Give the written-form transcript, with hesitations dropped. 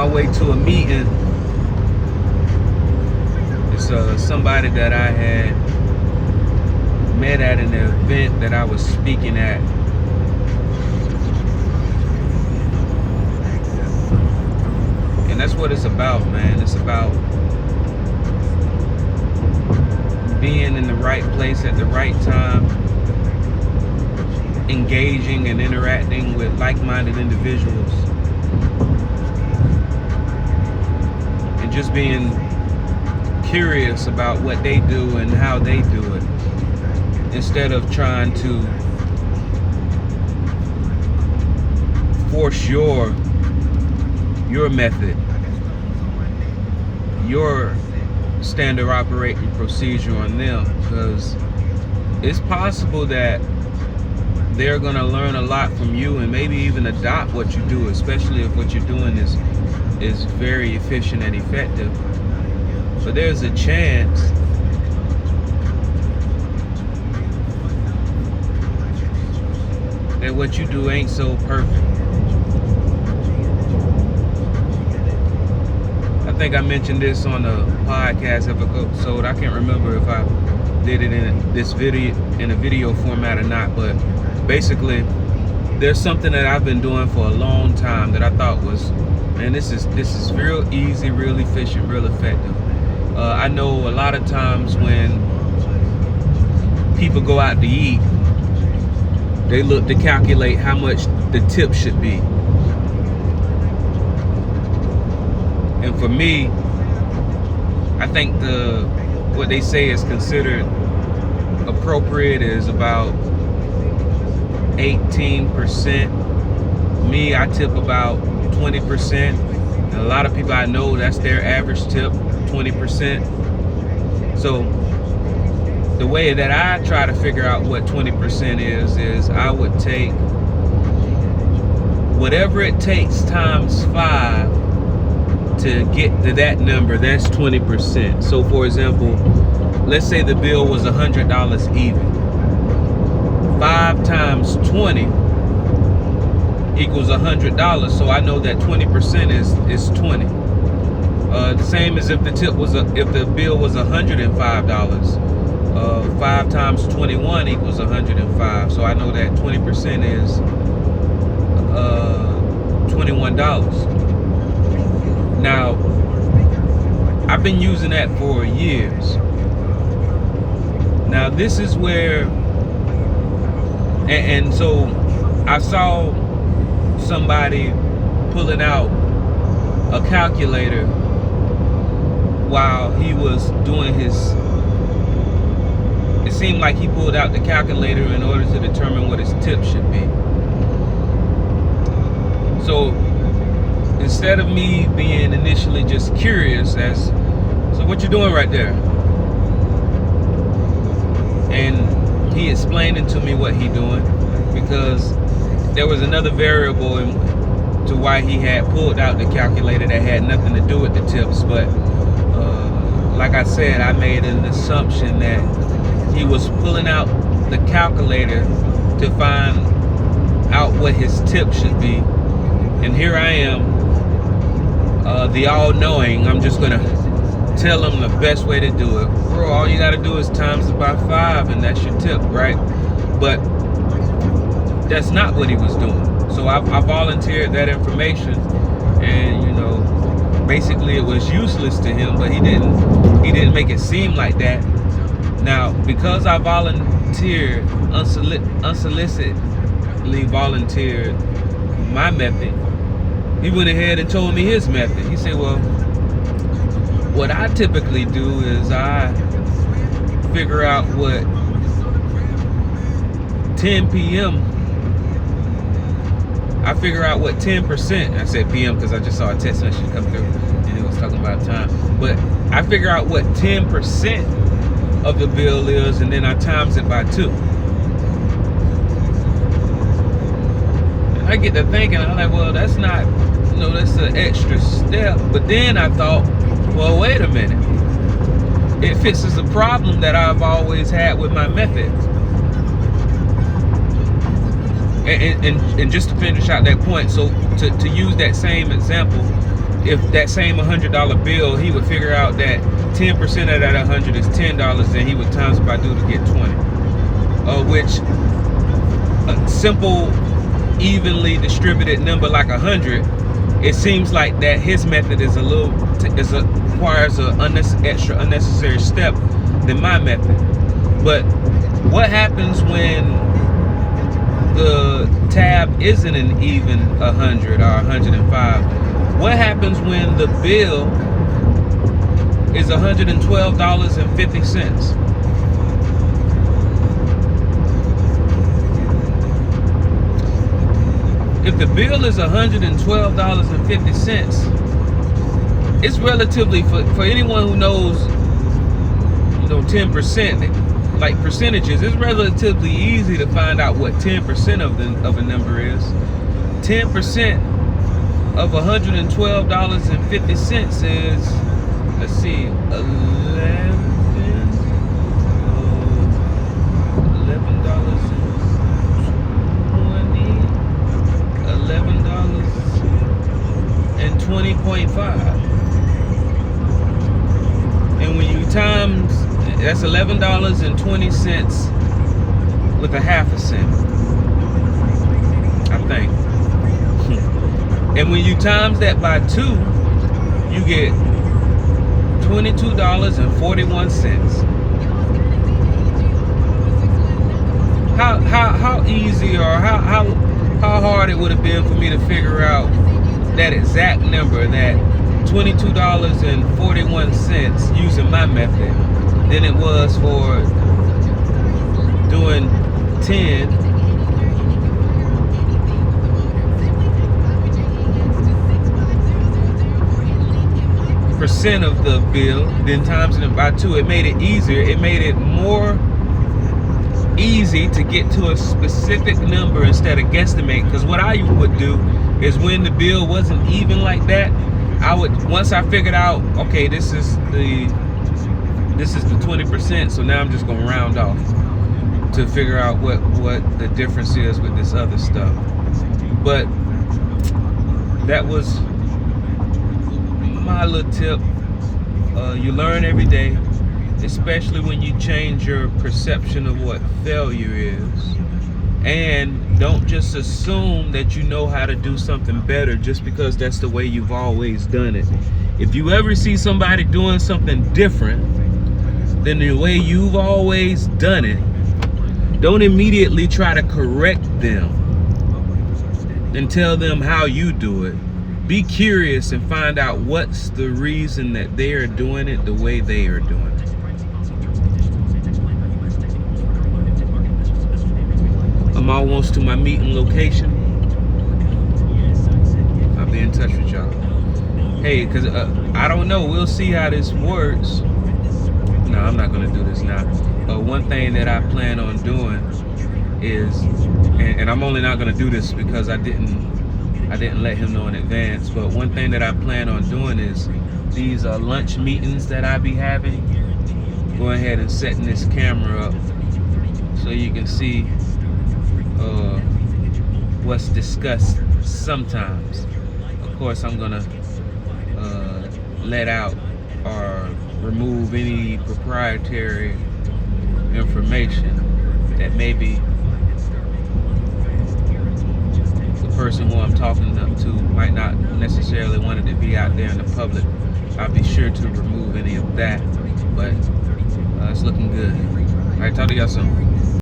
my way to a meeting. It's somebody that I had met at an event that I was speaking at. And that's what it's about, man. It's about being in the right place at the right time, engaging and interacting with like-minded individuals, and just being curious about what they do and how they do it, instead of trying to force your method, your standard operating procedure on them, because it's possible that they're going to learn a lot from you and maybe even adopt what you do, especially if what you're doing is very efficient and effective. But there's a chance that what you do ain't so perfect. I think I mentioned this on a podcast episode. I can't remember if I did it in a video format or not, but basically there's something that I've been doing for a long time that I thought was, man, this is real easy, real efficient, real effective. I know a lot of times when people go out to eat, they look to calculate how much the tip should be. And for me, I think what they say is considered appropriate is about 18%. Me, I tip about 20%. And a lot of people I know, that's their average tip, 20%. So the way that I try to figure out what 20% is I would take whatever it takes times 5 to get to that number. That's 20%. So for example, let's say the bill was $100 even. 5 times 20 equals $100. So I know that 20% is 20. The same as if the bill was $105. 5 times 21 equals 105. So I know that 20% is $21. Now, I've been using that for years. Now, this is where, and so I saw somebody pulling out a calculator while he was doing his, it seemed like he pulled out the calculator in order to determine what his tip should be. So instead of me being initially just curious as, so what you doing right there? And he explaining to me what he doing, because there was another variable to why he had pulled out the calculator that had nothing to do with the tips. But like I said, I made an assumption that he was pulling out the calculator to find out what his tip should be. And here I am, the all-knowing. I'm just gonna tell him the best way to do it. Bro, all you gotta do is times it by 5 and that's your tip, right? But that's not what he was doing. So I volunteered that information, and you know, basically it was useless to him, but he didn't make it seem like that. Now, because I volunteered, unsolicitedly volunteered my method, he went ahead and told me his method. He said, well, what I typically do is I figure out what 10 p.m. I figure out what 10%, I said PM because I just saw a text message come through and it was talking about time. But I figure out what 10% of the bill is, and then I times it by 2. And I get to thinking, I'm like, well, that's not, you know, that's an extra step. But then I thought, well, wait a minute. It fixes a problem that I've always had with my method. And just to finish out that point, so to use that same example, if that same $100 bill, he would figure out that 10% of that 100 is $10, then he would times by 2 to get 20. Which a simple, evenly distributed number like 100, it seems like that his method is requires an extra unnecessary step than my method. But what happens when the tab isn't an even 100 or 105? What happens when the bill is $112.50? If the bill is $112.50, it's relatively, for anyone who knows, 10%, like percentages, it's relatively easy to find out what 10% of a number is. 10% of $112.50 is, let's see, $11.20.5. And when you times, that's $11.20 with a half a cent, I think. And when you times that by 2, you get $22.41. How easy or how hard it would have been for me to figure out that exact number, that $22.41 using my method, than it was for doing 10% of the bill, then times it by 2. It made it easier. It made it more easy to get to a specific number instead of guesstimate. Because what I would do is, when the bill wasn't even like that, I would, once I figured out, okay, this is the 20%, so now I'm just gonna round off to figure out what the difference is with this other stuff. But that was my little tip. You learn every day, especially when you change your perception of what failure is. And don't just assume that you know how to do something better just because that's the way you've always done it. If you ever see somebody doing something different than the way you've always done it, don't immediately try to correct them and tell them how you do it. Be curious and find out what's the reason that they are doing it the way they are doing it. I'm almost to my meeting location. I'll be in touch with y'all. Hey, because I don't know. We'll see how this works. No, I'm not going to do this now. One thing that I plan on doing is, and I'm only not going to do this because I didn't let him know in advance, but one thing that I plan on doing is these lunch meetings that I be having, go ahead and setting this camera up so you can see what's discussed sometimes. Of course, I'm gonna let out or remove any proprietary information that maybe the person who I'm talking to might not necessarily want it to be out there in the public. I'll be sure to remove any of that, but it's looking good. All right, talk to y'all soon.